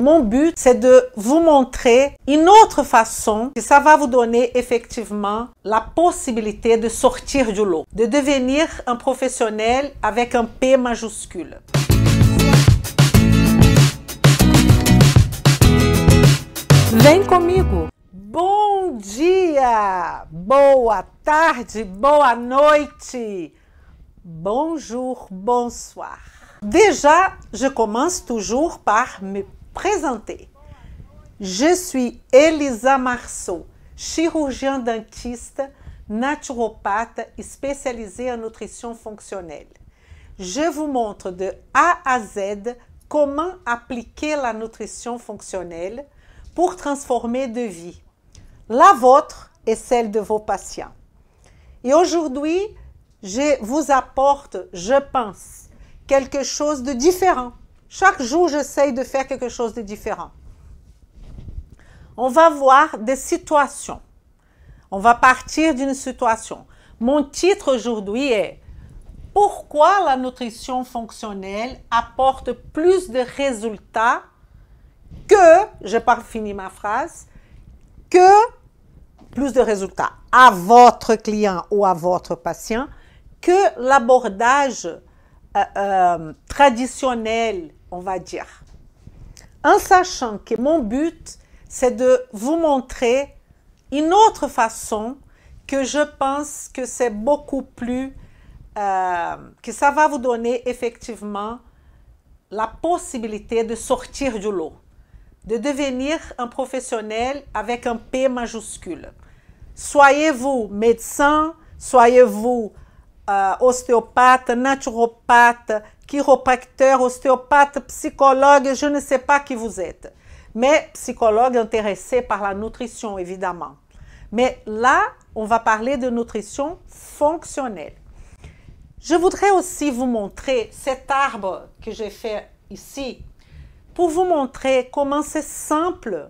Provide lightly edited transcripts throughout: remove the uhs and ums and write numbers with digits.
Mon but, c'est de vous montrer une autre façon que ça va vous donner effectivement la possibilité de sortir du lot, de devenir un professionnel avec un P majuscule. Vem comigo! Bom dia! Boa tarde! Boa noite! Bonjour, bonsoir! Déjà, je commence toujours par me présenter. Je suis Elisa Marceau, chirurgien dentiste, naturopathe spécialisée en nutrition fonctionnelle. Je vous montre de A à Z comment appliquer la nutrition fonctionnelle pour transformer de vie, la vôtre et celle de vos patients. Et aujourd'hui, je vous apporte, je pense, quelque chose de différent. Chaque jour, j'essaye de faire quelque chose de différent. On va voir des situations. On va partir d'une situation. Mon titre aujourd'hui est « Pourquoi la nutrition fonctionnelle apporte plus de résultats que, je pas fini ma phrase, que plus de résultats à votre client ou à votre patient que l'abordage traditionnel, on va dire. En sachant que mon but, c'est de vous montrer une autre façon que je pense que c'est beaucoup plus, que ça va vous donner effectivement la possibilité de sortir du lot, de devenir un professionnel avec un P majuscule. Soyez-vous médecin, soyez-vous ostéopathe, naturopathe, chiropracteur, ostéopathe, psychologue, je ne sais pas qui vous êtes. Mais psychologue intéressé par la nutrition, évidemment. Mais là, on va parler de nutrition fonctionnelle. Je voudrais aussi vous montrer cet arbre que j'ai fait ici pour vous montrer comment c'est simple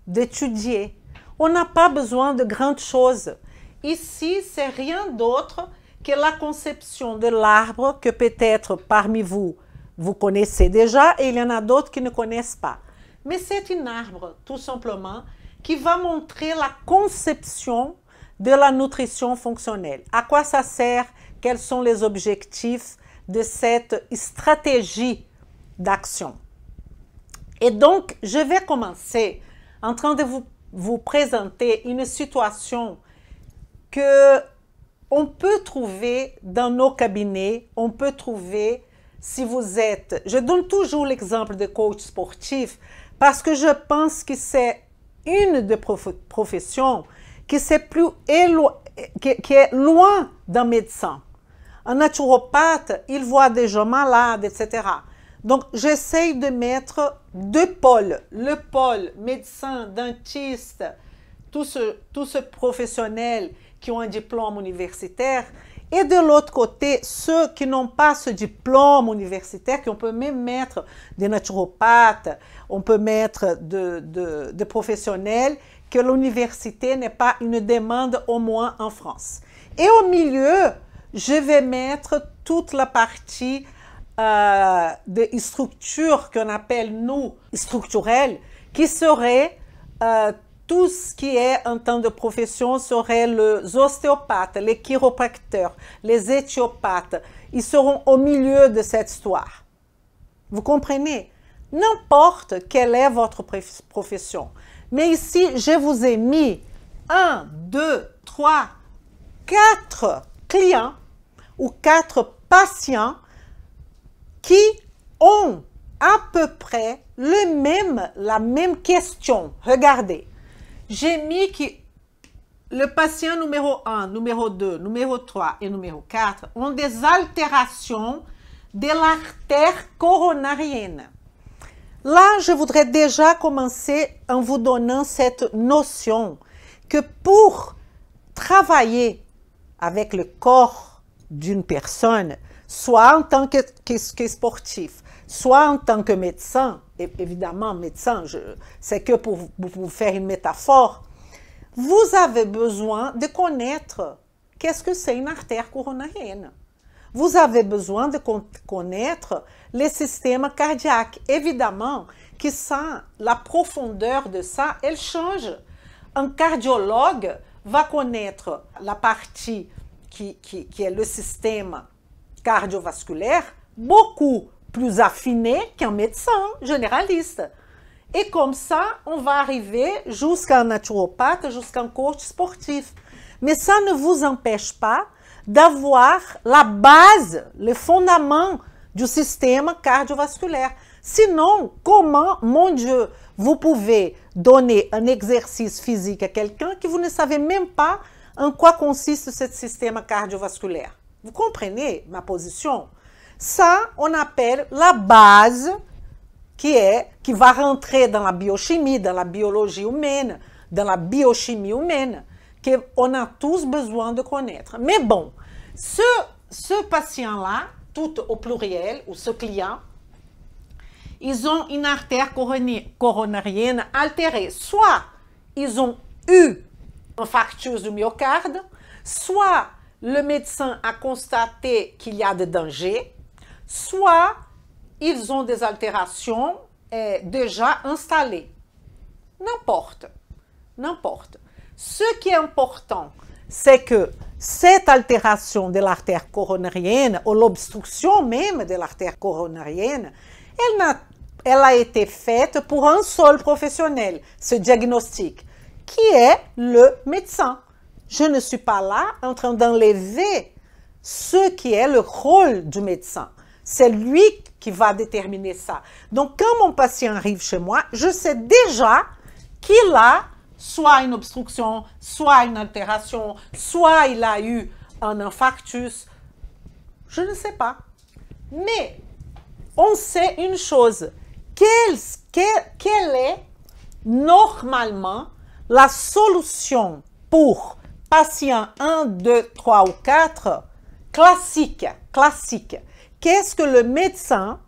d'étudier. On n'a pas besoin de grandes choses. Ici, c'est rien d'autre que la conception de l'arbre que peut-être parmi vous, vous connaissez déjà et il y en a d'autres qui ne connaissent pas. Mais c'est un arbre, tout simplement, qui va montrer la conception de la nutrition fonctionnelle. À quoi ça sert? Quels sont les objectifs de cette stratégie d'action? Et donc, je vais commencer en train de vous présenter une situation que on peut trouver dans nos cabinets, on peut trouver si vous êtes... Je donne toujours l'exemple de coach sportif parce que je pense que c'est une des professions qui est loin d'un médecin. Un naturopathe, il voit des gens malades, etc. Donc, j'essaye de mettre deux pôles. Le pôle médecin, dentiste, tous ces professionnels qui ont un diplôme universitaire. Et de l'autre côté, ceux qui n'ont pas ce diplôme universitaire, qu'on peut même mettre des naturopathes, on peut mettre des professionnels que l'université n'est pas une demande au moins en France. Et au milieu, je vais mettre toute la partie de structure qu'on appelle, nous, structurelle, qui serait tout ce qui est en temps de profession serait les ostéopathes, les chiropracteurs, les éthiopathes. Ils seront au milieu de cette histoire. Vous comprenez? N'importe quelle est votre profession. Mais ici, je vous ai mis 1, 2, 3, 4 clients ou 4 patients qui ont à peu près la même question. Regardez. J'ai mis que le patient numéro 1, numéro 2, numéro 3 et numéro 4 ont des altérations de l'artère coronarienne. Là, je voudrais déjà commencer en vous donnant cette notion que pour travailler avec le corps d'une personne, soit en tant que sportif, soit en tant que médecin, et évidemment médecin, c'est que pour vous faire une métaphore, vous avez besoin de connaître qu'est-ce que c'est une artère coronarienne. vous avez besoin de connaître les systèmes cardiaques. Évidemment que ça, la profondeur de ça, elle change. Un cardiologue va connaître la partie qui est le système cardiovasculaire beaucoup plus affinée qu'un médecin généraliste. Et comme ça, on va arriver jusqu'à un naturopathe, jusqu'à un coach sportif. Mais ça ne vous empêche pas d'avoir la base, le fondament du système cardiovasculaire. Sinon, comment, mon Dieu, vous pouvez donner un exercice physique à quelqu'un que vous ne savez même pas en quoi consiste ce système cardiovasculaire? Vous comprenez ma position? Ça, on appelle la base qui va rentrer dans la biochimie, dans la biologie humaine, dans la biochimie humaine, qu'on a tous besoin de connaître. Mais bon, ce patient-là, tout au pluriel, ou ce client, ils ont une artère coronarienne altérée. Soit ils ont eu un infarctus du myocarde, soit le médecin a constaté qu'il y a des dangers, soit ils ont des altérations déjà installées. N'importe. Ce qui est important, c'est que cette altération de l'artère coronarienne, ou l'obstruction même de l'artère coronarienne, elle a été faite pour un seul professionnel, ce diagnostic, qui est le médecin. Je ne suis pas là en train d'enlever ce qui est le rôle du médecin. C'est lui qui va déterminer ça. Donc, quand mon patient arrive chez moi, je sais déjà qu'il a soit une obstruction, soit une altération, soit il a eu un infarctus. Je ne sais pas. Mais on sait une chose. Quelle est normalement la solution pour patient 1, 2, 3 ou 4 classique? Qu'est-ce que le médecin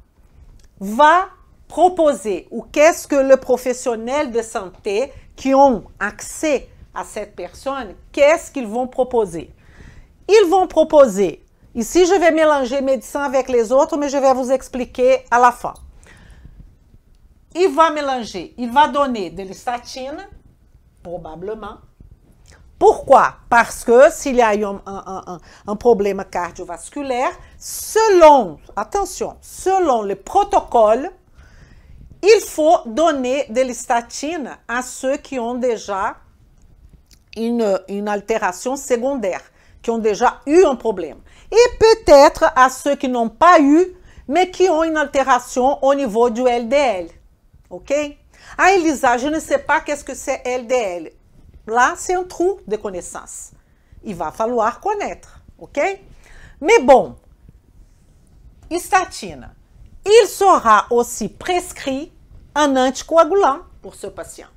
va proposer ou qu'est-ce que le professionnel de santé qui ont accès à cette personne, qu'est-ce qu'ils vont proposer? Ils vont proposer, ici je vais mélanger médecin avec les autres, mais je vais vous expliquer à la fin. Il va mélanger, il va donner de l'statine, probablement. Pourquoi? Parce que s'il y a eu un problème cardiovasculaire, selon le protocole, il faut donner de l'statine à ceux qui ont déjà une altération secondaire, qui ont déjà eu un problème. Et peut-être à ceux qui n'ont pas eu, mais qui ont une altération au niveau du LDL. OK? Ah, Elisa, je ne sais pas qu'est-ce que c'est LDL. Là, c'est un trou de connaissance. Il va falloir connaître. OK? Mais bon, statine. Il sera aussi prescrit un anticoagulant pour ce patient.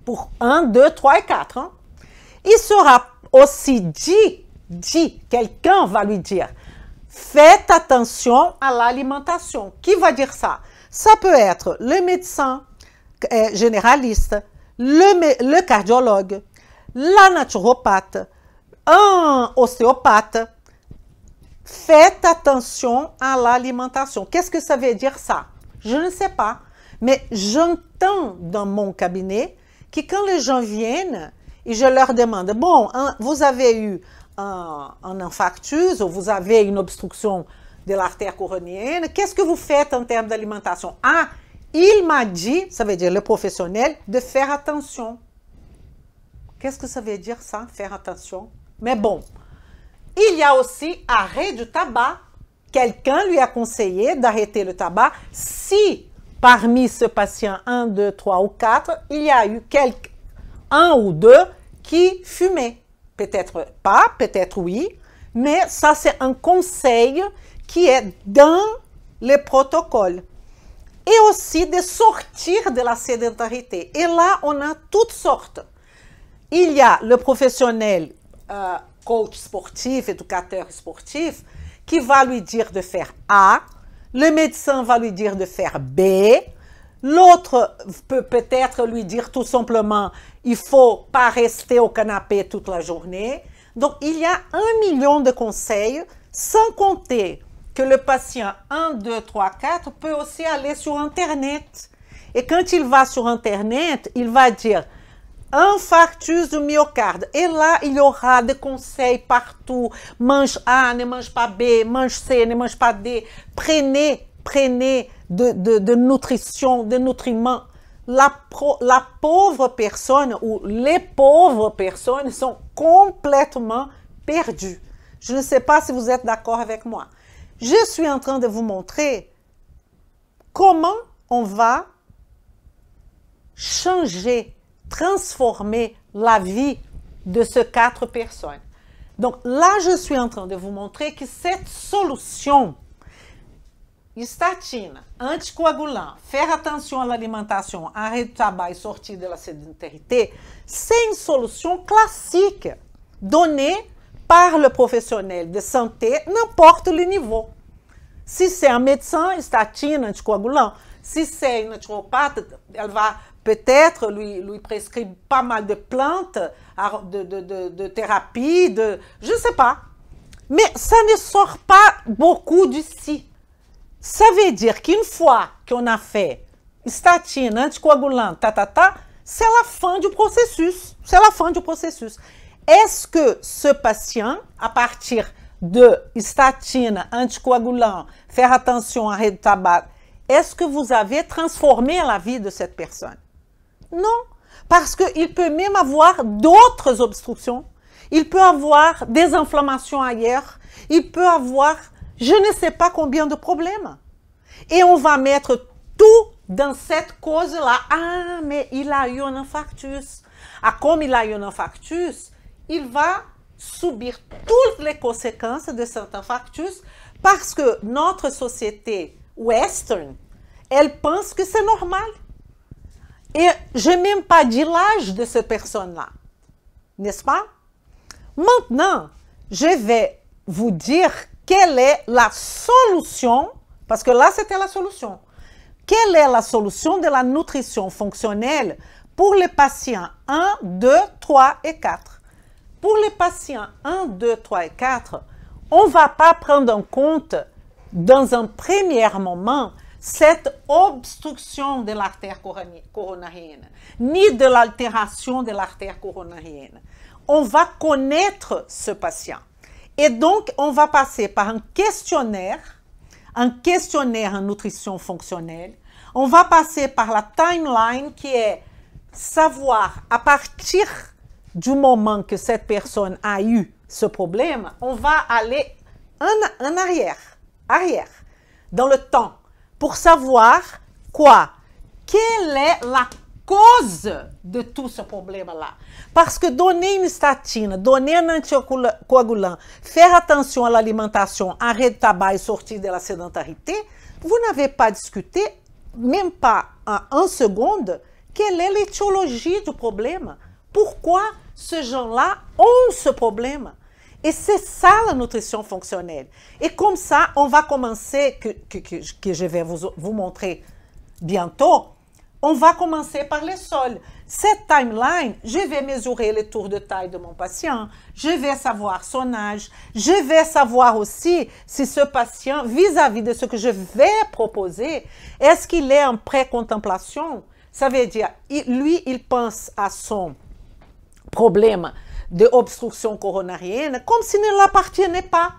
Pour 1, 2, 3 et 4. Hein? Il sera aussi dit, quelqu'un va lui dire, faites attention à l'alimentation. Qui va dire ça? Ça peut être le médecin généraliste, le cardiologue, la naturopathe, un ostéopathe. Faites attention à l'alimentation. Qu'est-ce que ça veut dire ça? Je ne sais pas. Mais j'entends dans mon cabinet que quand les gens viennent et je leur demande, bon, vous avez eu un infarctus ou vous avez une obstruction de l'artère coronarienne, qu'est-ce que vous faites en termes d'alimentation? Ah, il m'a dit, ça veut dire le professionnel, de faire attention. Qu'est-ce que ça veut dire ça, faire attention? Mais bon, il y a aussi arrêt du tabac. Quelqu'un lui a conseillé d'arrêter le tabac si parmi ce patient 1, 2, 3 ou 4, il y a eu un ou deux qui fumaient. Peut-être pas, peut-être oui, mais ça c'est un conseil qui est dans les protocoles. Et aussi de sortir de la sédentarité. Et là, on a toutes sortes. Il y a le professionnel coach sportif, éducateur sportif, qui va lui dire de faire A, le médecin va lui dire de faire B, l'autre peut peut-être lui dire tout simplement, il ne faut pas rester au canapé toute la journée. Donc, il y a 1 million de conseils Sans compter que le patient 1, 2, 3, 4 peut aussi aller sur Internet. Et quand il va sur Internet, il va dire infarctus du myocarde. Et là, il y aura des conseils partout. Mange A, ne mange pas B, mange C, ne mange pas D. Prenez de nutrition, de nutriments. La pauvre personne ou les pauvres personnes sont complètement perdues. Je ne sais pas si vous êtes d'accord avec moi. Je suis en train de vous montrer comment on va changer, transformer la vie de ces 4 personnes. Donc là, je suis en train de vous montrer que cette solution, estatina, anticoagulant, faire attention à l'alimentation, arrêt de tabac et sortir de la sédentarité, c'est une solution classique donnée par le professionnel de santé, n'importe le niveau. Si c'est un médecin, statine, anticoagulant. Si c'est une naturopathe, elle va peut-être lui prescrire pas mal de plantes, de thérapie, je ne sais pas. Mais ça ne sort pas beaucoup d'ici. Ça veut dire qu'une fois qu'on a fait statine, anticoagulant, c'est la fin du processus. C'est la fin du processus. Est-ce que ce patient, à partir de statine, anticoagulant, faire attention à arrêt de tabac, est-ce que vous avez transformé la vie de cette personne? Non, parce qu'il peut même avoir d'autres obstructions. Il peut avoir des inflammations ailleurs. Il peut avoir, je ne sais pas combien de problèmes. Et on va mettre tout dans cette cause-là. Ah, mais il a eu un infarctus. Ah, comme il a eu un infarctus, il va subir toutes les conséquences de cet infarctus parce que notre société western, elle pense que c'est normal. Et je n'ai même pas dit l'âge de cette personne-là, n'est-ce pas? Maintenant, je vais vous dire quelle est la solution, parce que là, c'était la solution. Quelle est la solution de la nutrition fonctionnelle pour les patients 1, 2, 3 et 4? Pour les patients 1, 2, 3 et 4, on ne va pas prendre en compte, dans un premier moment, cette obstruction de l'artère coronarienne, ni de l'altération de l'artère coronarienne. On va connaître ce patient. Et donc, on va passer par un questionnaire en nutrition fonctionnelle. On va passer par la timeline qui est savoir à partir du moment que cette personne a eu ce problème, on va aller en arrière, dans le temps, pour savoir quoi? Quelle est la cause de tout ce problème-là? Parce que donner une statine, donner un anticoagulant, faire attention à l'alimentation, arrêt de tabac et sortir de la sédentarité, vous n'avez pas discuté, même pas en 1 seconde, quelle est l'étiologie du problème? Pourquoi ces gens-là ont ce problème? Et c'est ça la nutrition fonctionnelle. Et comme ça, on va commencer, que je vais vous montrer bientôt, on va commencer par les sols. Cette timeline, je vais mesurer les tours de taille de mon patient, je vais savoir son âge, je vais savoir aussi si ce patient, vis-à-vis de ce que je vais proposer, est-ce qu'il est en pré-contemplation? Ça veut dire, lui, il pense à son problème d'obstruction coronarienne comme s'il ne l'appartenait pas,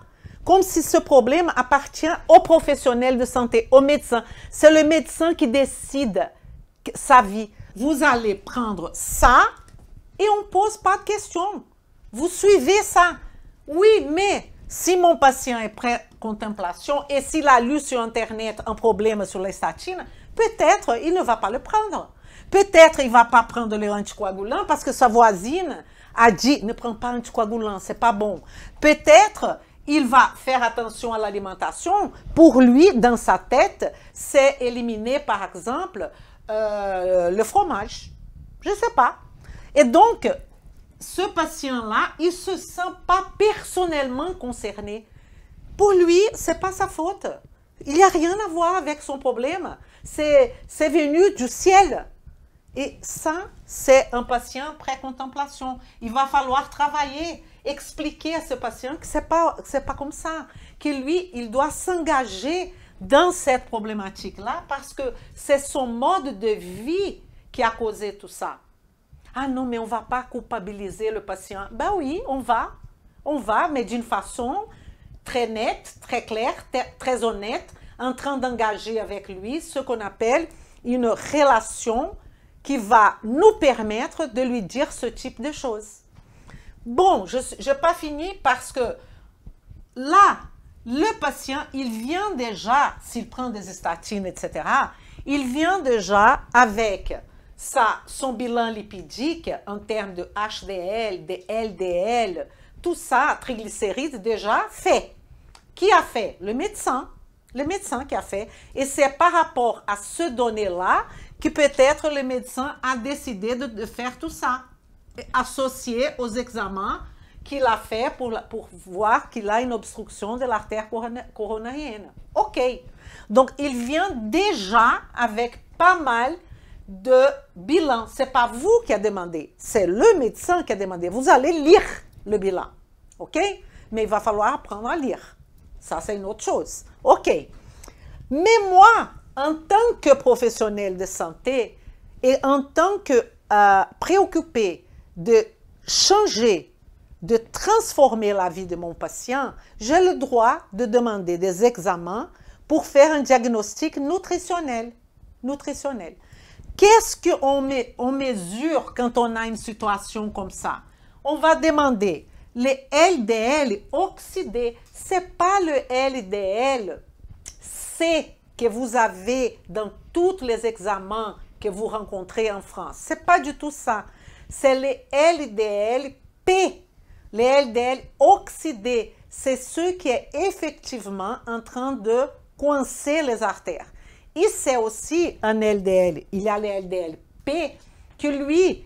comme si ce problème appartient aux professionnels de santé, aux médecins. C'est le médecin qui décide sa vie. Vous allez prendre ça et on ne pose pas de questions. Vous suivez ça. Oui, mais si mon patient est pré-contemplation et s'il a lu sur Internet un problème sur les statines, peut-être il ne va pas le prendre. Peut-être il ne va pas prendre les anticoagulants parce que sa voisine a dit « ne prends pas anticoagulant, c'est pas bon ». Peut-être il va faire attention à l'alimentation. Pour lui, dans sa tête, c'est éliminer par exemple le fromage. Je ne sais pas. Et donc, ce patient-là, il ne se sent pas personnellement concerné. Pour lui, ce n'est pas sa faute. Il n'y a rien à voir avec son problème. C'est venu du ciel. Et ça, c'est un patient pré-contemplation. Il va falloir travailler. expliquer à ce patient que c'est pas comme ça, que lui, il doit s'engager dans cette problématique-là parce que c'est son mode de vie qui a causé tout ça. Ah non, mais on ne va pas culpabiliser le patient. Ben oui, on va, mais d'une façon très nette, très claire, très honnête, en train d'engager avec lui ce qu'on appelle une relation qui va nous permettre de lui dire ce type de choses. Bon, je n'ai pas fini parce que là, le patient, il vient déjà, s'il prend des statines, etc., il vient déjà avec son bilan lipidique en termes de HDL, de LDL, tout ça, triglycérides déjà fait. Qui a fait? Le médecin qui a fait. Et c'est par rapport à ce données-là que peut-être le médecin a décidé de faire tout ça, associé aux examens qu'il a fait pour voir qu'il a une obstruction de l'artère coronarienne. OK. Donc, il vient déjà avec pas mal de bilan. Ce n'est pas vous qui avez demandé, c'est le médecin qui a demandé. Vous allez lire le bilan. OK? Mais il va falloir apprendre à lire. Ça, c'est une autre chose. OK. Mais moi, en tant que professionnel de santé et en tant que préoccupé de changer, de transformer la vie de mon patient, j'ai le droit de demander des examens pour faire un diagnostic nutritionnel. Qu'est-ce qu'on mesure quand on a une situation comme ça? On va demander les LDL oxydés. Ce n'est pas le LDL C que vous avez dans tous les examens que vous rencontrez en France. Ce n'est pas du tout ça. C'est les LDL P. Les LDL oxydés, c'est ce qui est effectivement en train de coincer les artères. Et c'est aussi un LDL. Il y a les LDL P, que lui,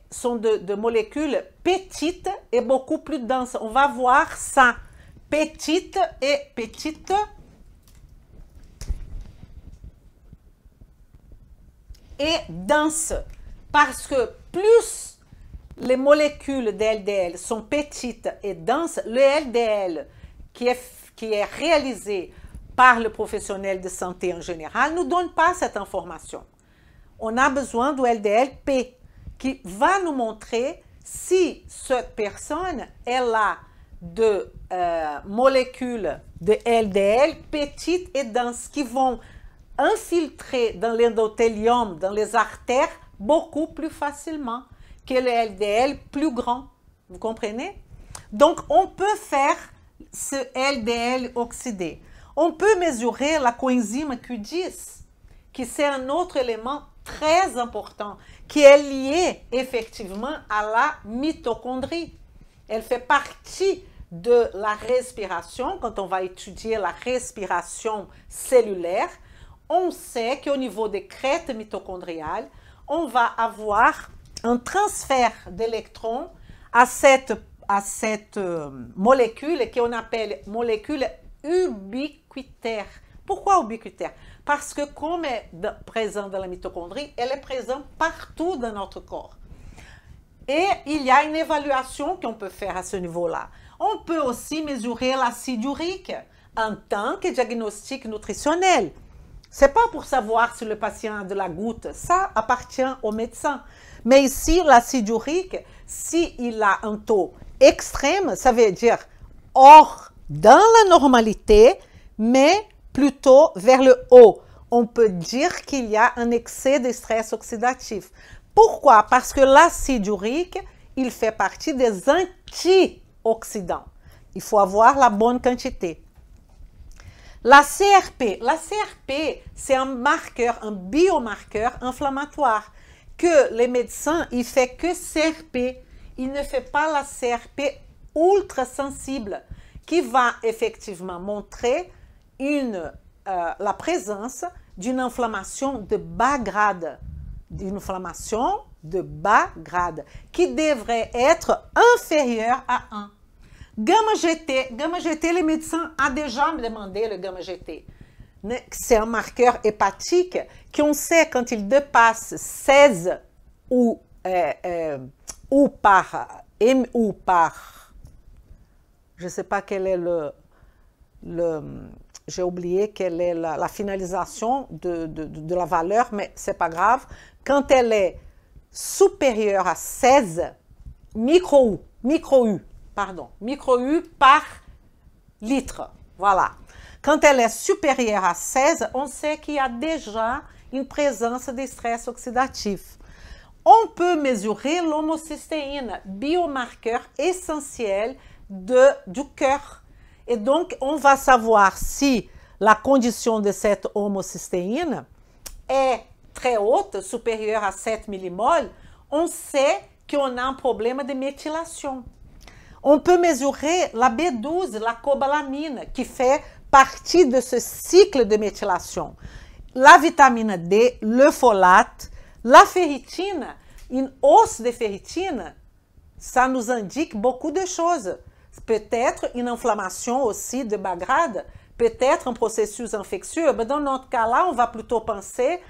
sont de molécules petites et beaucoup plus denses. On va voir ça. Petites et denses. Parce que plus les molécules de LDL sont petites et denses, le LDL qui est réalisé par le professionnel de santé en général ne nous donne pas cette information. On a besoin du LDL-P qui va nous montrer si cette personne elle a de molécules de LDL petites et denses qui vont infiltrer dans l'endothélium, dans les artères, beaucoup plus facilement que le LDL plus grand. Vous comprenez? Donc, on peut faire ce LDL oxydé. On peut mesurer la coenzyme Q10, qui c'est un autre élément très important, qui est lié effectivement à la mitochondrie. Elle fait partie de la respiration. Quand on va étudier la respiration cellulaire, on sait qu'au niveau des crêtes mitochondriales, on va avoir un transfert d'électrons à cette molécule qu'on appelle molécule ubiquitaire. Pourquoi ubiquitaire? Parce que comme elle est présente dans la mitochondrie, elle est présente partout dans notre corps. Et il y a une évaluation qu'on peut faire à ce niveau-là. On peut aussi mesurer l'acide urique en tant que diagnostic nutritionnel. Ce n'est pas pour savoir si le patient a de la goutte, ça appartient au médecin. Mais ici, l'acide urique, s'il a un taux extrême, ça veut dire hors dans la normalité, mais plutôt vers le haut. On peut dire qu'il y a un excès de stress oxydatif. Pourquoi? Parce que l'acide urique, il fait partie des antioxydants. Il faut avoir la bonne quantité. La CRP, c'est un marqueur, un biomarqueur inflammatoire que les médecins, il fait que CRP, il ne fait pas la CRP ultra sensible qui va effectivement montrer la présence d'une inflammation de bas grade, qui devrait être inférieure à 1. Gamma GT, les médecins ont déjà demandé le gamma GT. C'est un marqueur hépatique qu'on sait quand il dépasse 16 ou par je ne sais pas quel est j'ai oublié quelle est la finalisation de la valeur, mais ce n'est pas grave. Quand elle est supérieure à 16 micro-U par litre. Voilà. Quand elle est supérieure à 16, on sait qu'il y a déjà une présence de stress oxydatif. On peut mesurer l'homocystéine, biomarqueur essentiel du cœur. Et donc, on va savoir si la condition de cette homocystéine est très haute, supérieure à 7 millimoles. On sait qu'on a un problème de méthylation. On peut mesurer la B12, la cobalamine, qui fait partie de ce cycle de méthylation. La vitamine D, le folate, la ferritine, une hausse de ferritine, ça nous indique beaucoup de choses. Peut-être une inflammation aussi de bas grade, peut-être un processus infectieux, mais dans notre cas-là, on va plutôt penser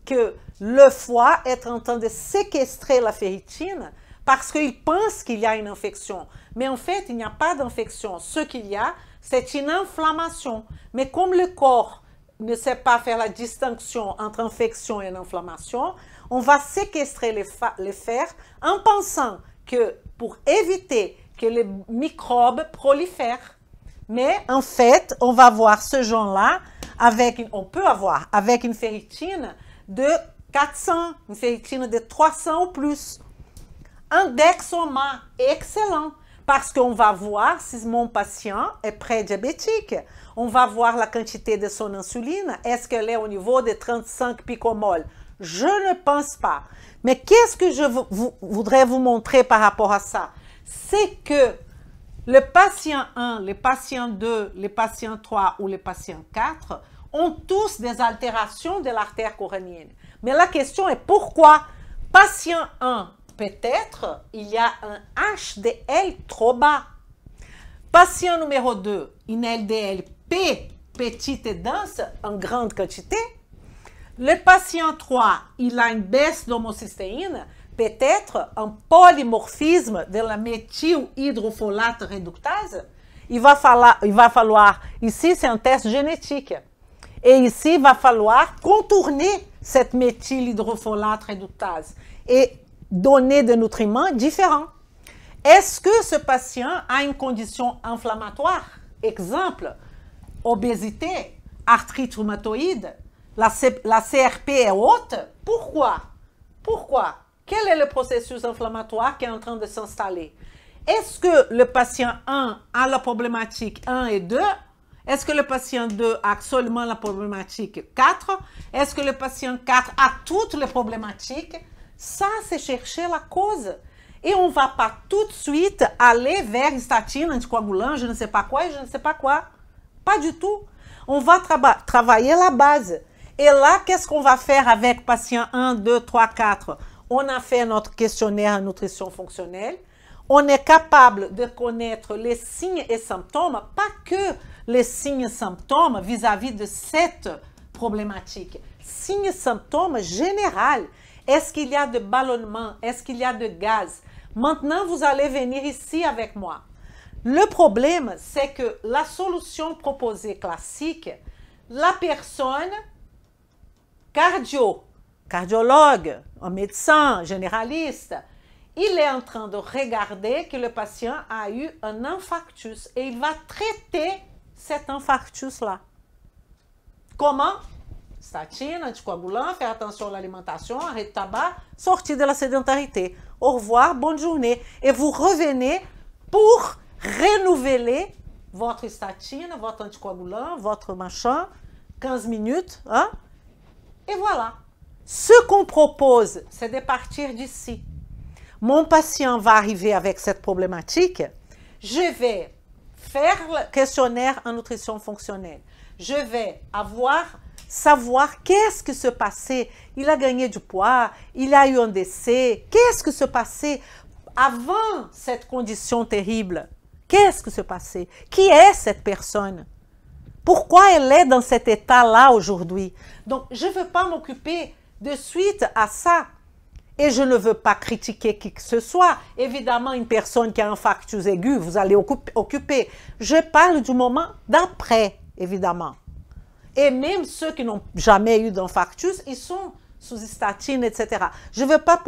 que le foie est en train de séquestrer la ferritine parce qu'il pense qu'il y a une infection. Mais en fait, il n'y a pas d'infection. Ce qu'il y a, c'est une inflammation. Mais comme le corps ne sait pas faire la distinction entre infection et inflammation, on va séquestrer les fer en pensant que pour éviter que les microbes prolifèrent. Mais en fait, on va voir ce genre-là, on peut avoir avec une ferritine de 400, une ferritine de 300 ou plus. Un dexoma excellent, parce qu'on va voir si mon patient est prédiabétique. On va voir la quantité de son insuline. Est-ce qu'elle est au niveau de 35 picomoles? Je ne pense pas. Mais qu'est-ce que je voudrais vous montrer par rapport à ça? C'est que le patient 1, les patients 2, les patients 3 ou les patients 4 ont tous des altérations de l'artère coranienne. Mais la question est pourquoi? Patient 1, peut-être il y a un HDL trop bas. Patient numéro 2, une LDL-P petite et dense en grande quantité. Le patient 3, il a une baisse d'homocystéine, peut-être un polymorphisme de la méthylhydrofolate réductase. Il va falloir, ici c'est un test génétique, et ici il va falloir contourner cette méthylhydrofolate réductase et donner des nutriments différents. Est-ce que ce patient a une condition inflammatoire? Exemple, obésité, arthrite rhumatoïde, la CRP est haute. Pourquoi? Pourquoi? Quel est le processus inflammatoire qui est en train de s'installer? Est-ce que le patient 1 a la problématique 1 et 2? Est-ce que le patient 2 a seulement la problématique 4? Est-ce que le patient 4 a toutes les problématiques? Ça, c'est chercher la cause. Et on ne va pas tout de suite aller vers une statine, anticoagulant, je ne sais pas quoi et je ne sais pas quoi. Pas du tout. On va travailler la base. Et là, qu'est-ce qu'on va faire avec patient 1, 2, 3, 4? On a fait notre questionnaire en nutrition fonctionnelle. On est capable de connaître les signes et symptômes, pas que les signes et symptômes vis-à-vis de cette problématique. Signes et symptômes généraux. Est-ce qu'il y a de ballonnement? Est-ce qu'il y a de gaz? Maintenant, vous allez venir ici avec moi. Le problème, c'est que la solution proposée classique, la personne cardiologue, un médecin généraliste, il est en train de regarder que le patient a eu un infarctus et il va traiter cet infarctus-là. Comment? Statine, anticoagulant, faire attention à l'alimentation, arrêt de tabac, sortir de la sédentarité. Au revoir, bonne journée. Et vous revenez pour renouveler votre statine, votre anticoagulant, votre machin, 15 minutes. Hein? Et voilà. Ce qu'on propose, c'est de partir d'ici. Mon patient va arriver avec cette problématique. Je vais faire le questionnaire en nutrition fonctionnelle. Je vais savoir qu'est-ce qui se passait. Il a gagné du poids, il a eu un décès. Qu'est-ce qui se passait avant cette condition terrible? Qu'est-ce qui se passait? Qui est cette personne? Pourquoi elle est dans cet état-là aujourd'hui? Donc, je ne veux pas m'occuper de suite à ça. Et je ne veux pas critiquer qui que ce soit. Évidemment, une personne qui a un infarctus aigu, vous allez occuper. Je parle du moment d'après, évidemment. Et même ceux qui n'ont jamais eu d'infarctus, ils sont sous statine, etc. Je ne veux pas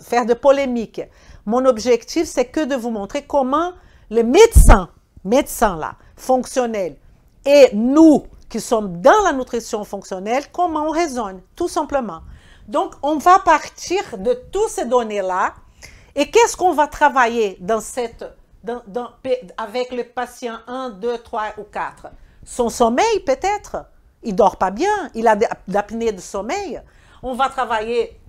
faire de polémique. Mon objectif, c'est que de vous montrer comment les médecins là, fonctionnels, et nous qui sommes dans la nutrition fonctionnelle, comment on raisonne, tout simplement. Donc, on va partir de toutes ces données-là. Et qu'est-ce qu'on va travailler avec le patient 1, 2, 3 ou 4? Son sommeil, peut-être. Il ne dort pas bien, il a d'apnée de sommeil. On va travailler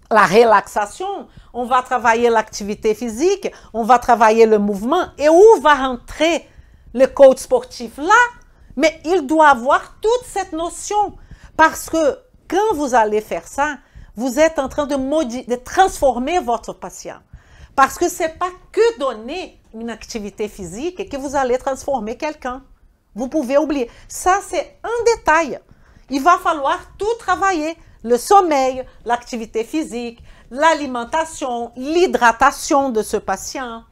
la relaxation, on va travailler l'activité physique, on va travailler le mouvement. Et où va rentrer le coach sportif là? Mais il doit avoir toute cette notion. Parce que quand vous allez faire ça, vous êtes en train de transformer votre patient. Parce que ce n'est pas que donner une activité physique que vous allez transformer quelqu'un. Vous pouvez oublier. Ça, c'est un détail. Il va falloir tout travailler. Le sommeil, l'activité physique, l'alimentation, l'hydratation de ce patient,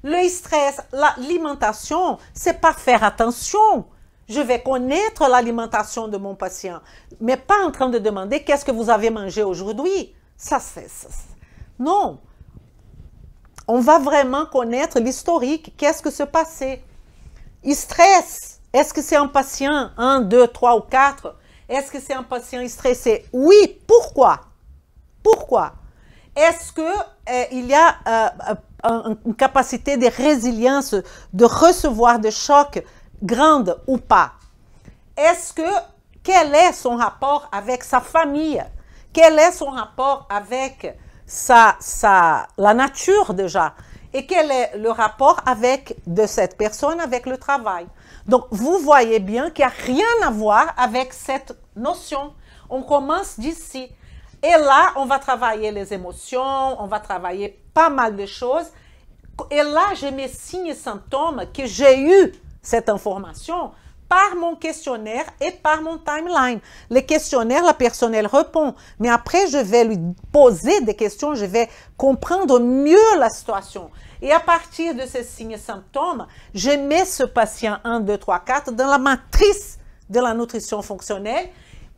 le stress, l'alimentation, c'est pas faire attention. Je vais connaître l'alimentation de mon patient, mais pas en train de demander qu'est-ce que vous avez mangé aujourd'hui. Ça, c'est... Non. On va vraiment connaître l'historique. Qu'est-ce que se passait? Il stresse. Est-ce que c'est un patient 1, 2, 3 ou 4? Est-ce que c'est un patient stressé? Oui. Pourquoi? Pourquoi? Est-ce qu'il y a une capacité de résilience, de recevoir des chocs grande ou pas? Quel est son rapport avec sa famille? Quel est son rapport avec la nature déjà? Et quel est le rapport de cette personne avec le travail? Donc, vous voyez bien qu'il n'y a rien à voir avec cette notion. On commence d'ici. Et là, on va travailler les émotions, on va travailler pas mal de choses. Et là, j'ai mes signes et symptômes que j'ai eu cette information par mon questionnaire et par mon timeline. Le questionnaire, la personne, elle répond. Mais après, je vais lui poser des questions, je vais comprendre mieux la situation. Et à partir de ces signes et symptômes, je mets ce patient 1, 2, 3, 4 dans la matrice de la nutrition fonctionnelle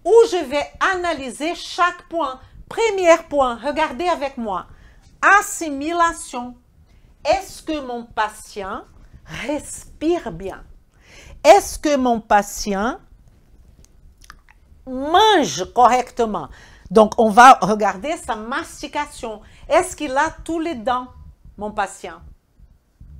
où je vais analyser chaque point. Premier point, regardez avec moi. Assimilation. Est-ce que mon patient respire bien? Est-ce que mon patient mange correctement? Donc, on va regarder sa mastication. Est-ce qu'il a tous les dents, mon patient?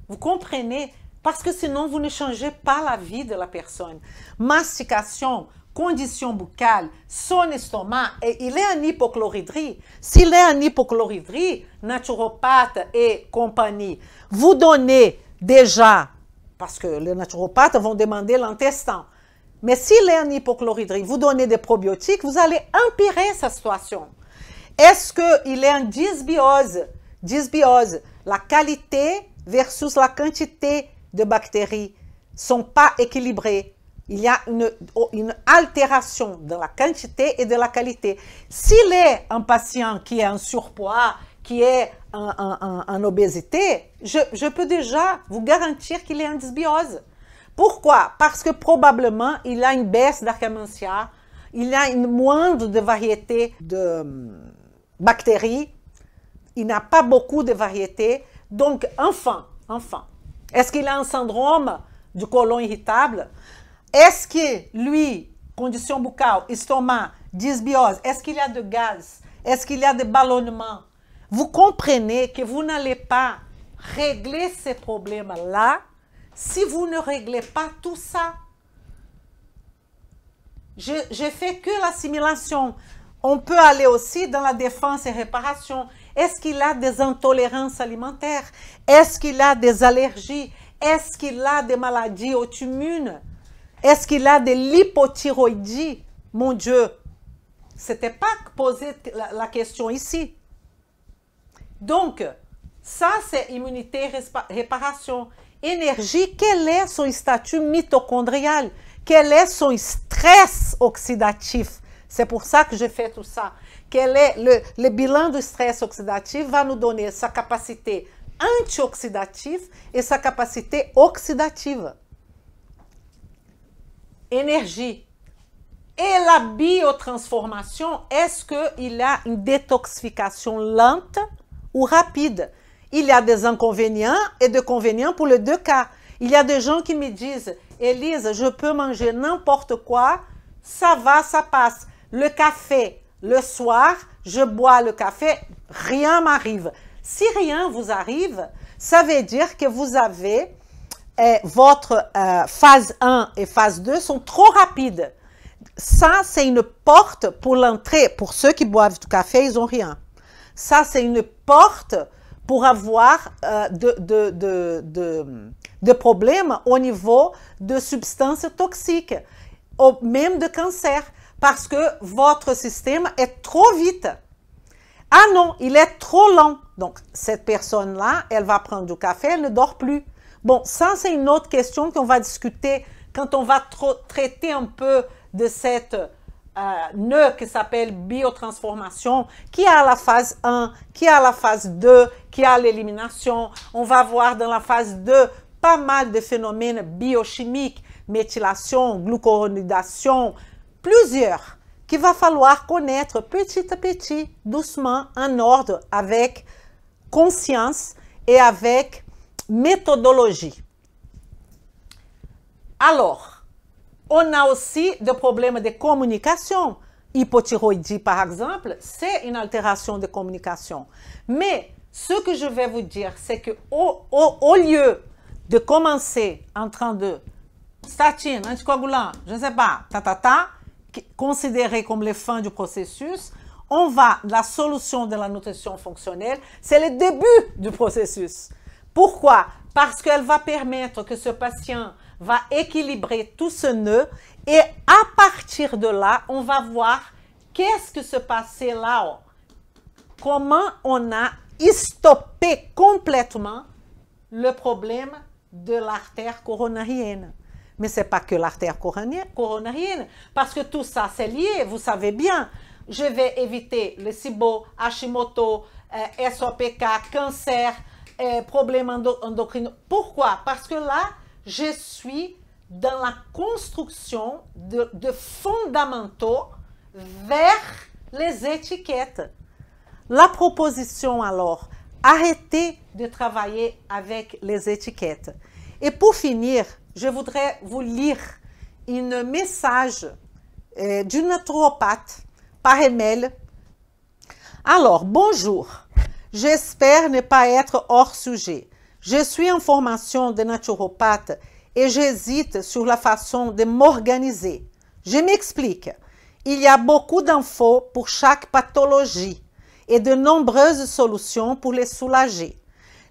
Vous comprenez? Parce que sinon, vous ne changez pas la vie de la personne. Mastication, condition buccale, son estomac, et il est en hypochloridrie. S'il est en hypochloridrie, naturopathe et compagnie, vous donnez déjà, parce que les naturopathes vont demander l'intestin, mais s'il est en hypochloridrie, vous donnez des probiotiques, vous allez empirer sa situation. Est-ce qu'il est en dysbiose? Dysbiose, la qualité versus la quantité de bactéries ne sont pas équilibrées. Il y a une altération de la quantité et de la qualité. S'il est un patient qui est en surpoids, qui est en obésité, je peux déjà vous garantir qu'il est en dysbiose. Pourquoi? Parce que probablement, il a une baisse d'Akkermansia, il a une moindre de variété de bactéries, il n'a pas beaucoup de variétés. Donc, enfin, est-ce qu'il a un syndrome du côlon irritable? Est-ce que lui, condition buccale, estomac, dysbiose, est-ce qu'il y a de gaz? Est-ce qu'il y a des ballonnements? Vous comprenez que vous n'allez pas régler ces problèmes-là si vous ne réglez pas tout ça. Je fais que l'assimilation. On peut aller aussi dans la défense et réparation. Est-ce qu'il a des intolérances alimentaires? Est-ce qu'il a des allergies? Est-ce qu'il a des maladies auto-immunes? Est-ce qu'il a de l'hypothyroïdie? Mon Dieu, ce n'était pas poser la question ici. Donc, ça c'est immunité, réparation. Énergie, quel est son statut mitochondrial? Quel est son stress oxydatif? C'est pour ça que je fais tout ça. Quel est le bilan du stress oxydatif va nous donner sa capacité antioxydative et sa capacité oxydative. Énergie. Et la biotransformation, est-ce qu'il y a une détoxification lente ou rapide? Il y a des inconvénients et des convénients pour les deux cas. Il y a des gens qui me disent, Élise, je peux manger n'importe quoi, ça va, ça passe. Le café, le soir, je bois le café, rien m'arrive. Si rien vous arrive, ça veut dire que vous avez votre phase 1 et phase 2 sont trop rapides. Ça, c'est une porte pour l'entrée. Pour ceux qui boivent du café, ils n'ont rien. Ça, c'est une porte pour avoir de problèmes au niveau de substances toxiques, même de cancer, parce que votre système est trop vite. Ah non, il est trop lent. Donc, cette personne-là, elle va prendre du café, elle ne dort plus. Bon, ça, c'est une autre question qu'on va discuter quand on va traiter un peu de cette nœud qui s'appelle biotransformation, qui a la phase 1, qui a la phase 2, qui a l'élimination. On va voir dans la phase 2 pas mal de phénomènes biochimiques, méthylation, glucuronidation, plusieurs, qu'il va falloir connaître petit à petit, doucement, en ordre, avec conscience et avec méthodologie. Alors, on a aussi des problèmes de communication. Hypothyroïdie, par exemple, c'est une altération de communication. Mais ce que je vais vous dire, c'est que au lieu de commencer en train de statine, anticoagulant, je ne sais pas, considéré comme les fins du processus, on va, la solution de la nutrition fonctionnelle, c'est le début du processus. Pourquoi? Parce qu'elle va permettre que ce patient va équilibrer tout ce nœud et à partir de là, on va voir qu'est-ce qui se passait là-haut. Comment on a stoppé complètement le problème de l'artère coronarienne. Mais ce n'est pas que l'artère coronarienne, parce que tout ça, c'est lié, vous savez bien. Je vais éviter le SIBO, Hashimoto, SOPK, cancer, problèmes endocriniens. Pourquoi? Parce que là, je suis dans la construction de fondamentaux vers les étiquettes. La proposition alors, arrêtez de travailler avec les étiquettes. Et pour finir, je voudrais vous lire un message d'une naturopathe par email. Alors, bonjour, j'espère ne pas être hors sujet. Je suis en formation de naturopathe et j'hésite sur la façon de m'organiser. Je m'explique. Il y a beaucoup d'infos pour chaque pathologie et de nombreuses solutions pour les soulager.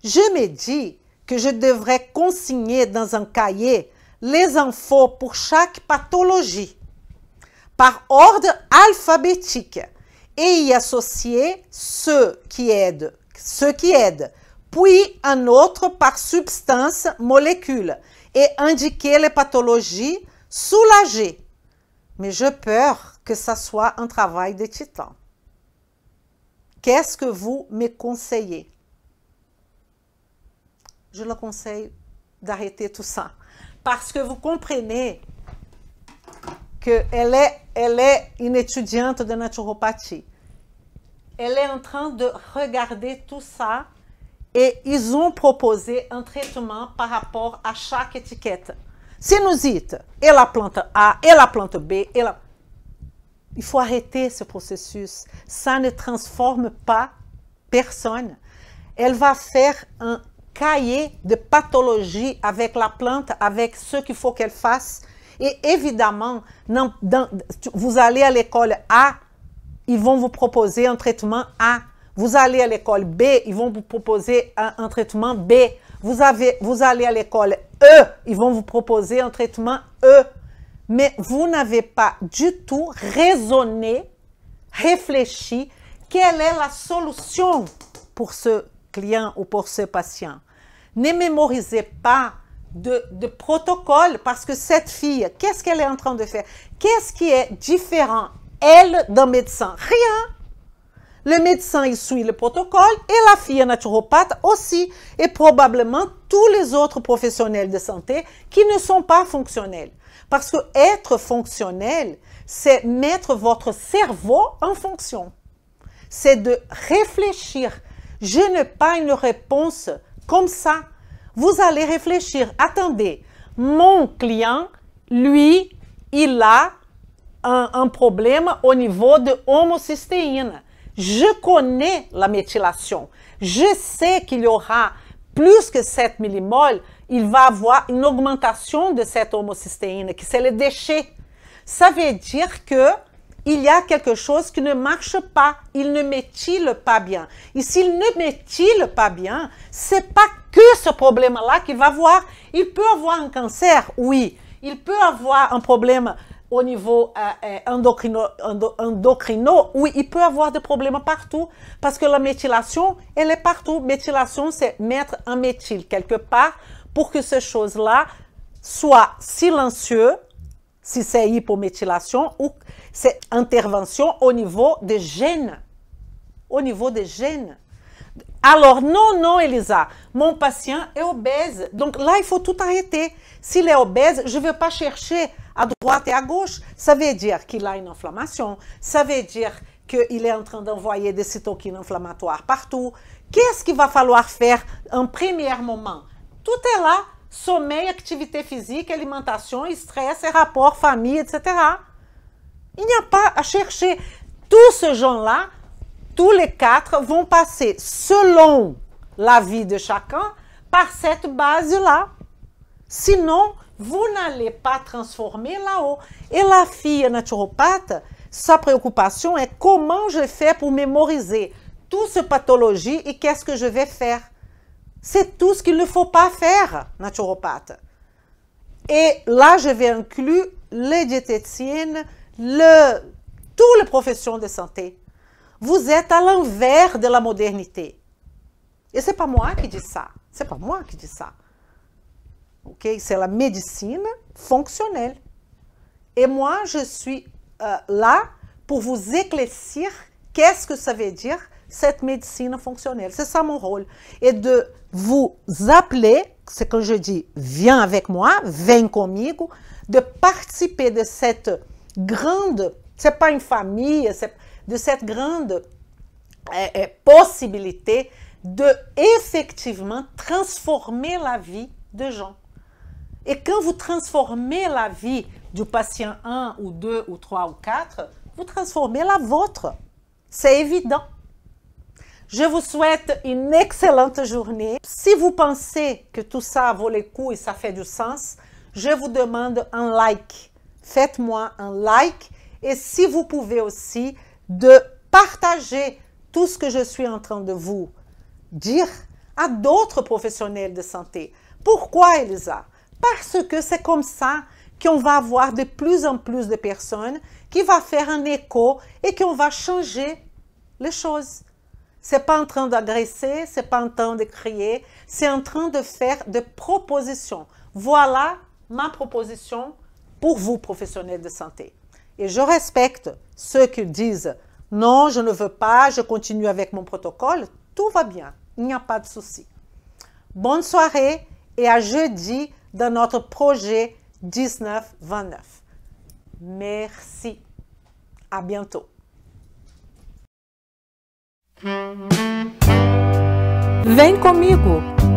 Je me dis que je devrais consigner dans un cahier les infos pour chaque pathologie par ordre alphabétique et y associer ceux qui aident, puis un autre par substance, molécule, et indiquer les pathologies soulagées. Mais j'ai peur que ça soit un travail de titan. Qu'est-ce que vous me conseillez? Je le conseille d'arrêter tout ça. Parce que vous comprenez qu'elle est une étudiante de naturopathie. Elle est en train de regarder tout ça et ils ont proposé un traitement par rapport à chaque étiquette. Sinusite, et la plante A, et la plante B, et la... Il faut arrêter ce processus. Ça ne transforme pas personne. Elle va faire un cahier de pathologie avec la plante, avec ce qu'il faut qu'elle fasse. Et évidemment, vous allez à l'école A, ils vont vous proposer un traitement A. Vous allez à l'école B, ils vont vous proposer un traitement B. Vous allez à l'école E, ils vont vous proposer un traitement E. Mais vous n'avez pas du tout raisonné, réfléchi, quelle est la solution pour ce client ou pour ce patient. Ne mémorisez pas de protocole parce que cette fille, qu'est-ce qu'elle est en train de faire? Qu'est-ce qui est différent elle, d'un médecin? Rien. Le médecin, il suit le protocole et la fille naturopathe aussi. Et probablement tous les autres professionnels de santé qui ne sont pas fonctionnels. Parce que être fonctionnel, c'est mettre votre cerveau en fonction. C'est de réfléchir. Je n'ai pas une réponse comme ça. Vous allez réfléchir. Attendez, mon client, lui, il a un problème au niveau de homocystéine. Je connais la méthylation. Je sais qu'il y aura plus que 7 millimoles. Il va avoir une augmentation de cette homocystéine, qui c'est le déchet. Ça veut dire que il y a quelque chose qui ne marche pas. Il ne méthyle pas bien. Et s'il ne méthyle pas bien, c'est pas que ce problème-là qu'il va avoir. Il peut avoir un cancer, oui. Il peut avoir un problème au niveau endocrino, oui, il peut avoir des problèmes partout parce que la méthylation, elle est partout. Méthylation, c'est mettre un méthyle quelque part pour que ces choses-là soient silencieuses, si c'est hypométhylation ou c'est intervention au niveau des gènes. Au niveau des gènes. Alors, non, Elisa, mon patient est obèse. Donc là, il faut tout arrêter. S'il est obèse, je ne vais pas chercher à droite et à gauche. Ça veut dire qu'il a une inflammation. Ça veut dire qu'il est en train d'envoyer des cytokines inflammatoires partout. Qu'est-ce qu'il va falloir faire en premier moment? Tout est là. Sommeil, activité physique, alimentation, stress, rapport, famille, etc. Il n'y a pas à chercher. Tous ces gens-là, tous les 4 vont passer, selon la vie de chacun, par cette base-là. Sinon, vous n'allez pas transformer là-haut. Et la fille naturopathe, sa préoccupation est comment je fais pour mémoriser toute cette pathologie et qu'est-ce que je vais faire. C'est tout ce qu'il ne faut pas faire, naturopathe. Et là, je vais inclure les diététiciennes, toutes les professions de santé. Vous êtes à l'envers de la modernité. Et ce n'est pas moi qui dis ça. Ce n'est pas moi qui dis ça. Okay? C'est la médecine fonctionnelle. Et moi, je suis là pour vous éclaircir qu'est-ce que ça veut dire cette médecine fonctionnelle. C'est ça mon rôle. Et de vous appeler, c'est quand je dis viens avec moi, vem comigo, de participer de cette grande, c'est pas une famille, c'est de cette grande possibilité de effectivement transformer la vie de gens. Et quand vous transformez la vie du patient 1 ou 2 ou 3 ou 4, vous transformez la vôtre. C'est évident. Je vous souhaite une excellente journée. Si vous pensez que tout ça vaut le coup et ça fait du sens, je vous demande un like. Faites-moi un like et si vous pouvez aussi de partager tout ce que je suis en train de vous dire à d'autres professionnels de santé. Pourquoi, Elisa? Parce que c'est comme ça qu'on va avoir de plus en plus de personnes qui vont faire un écho et qu'on va changer les choses. Ce n'est pas en train d'agresser, ce n'est pas en train de crier, c'est en train de faire des propositions. Voilà ma proposition pour vous, professionnels de santé. Et je respecte ceux qui disent « Non, je ne veux pas, je continue avec mon protocole ». Tout va bien, il n'y a pas de souci. Bonne soirée et à jeudi dans notre projet 1929. Merci. À bientôt. Vem comigo!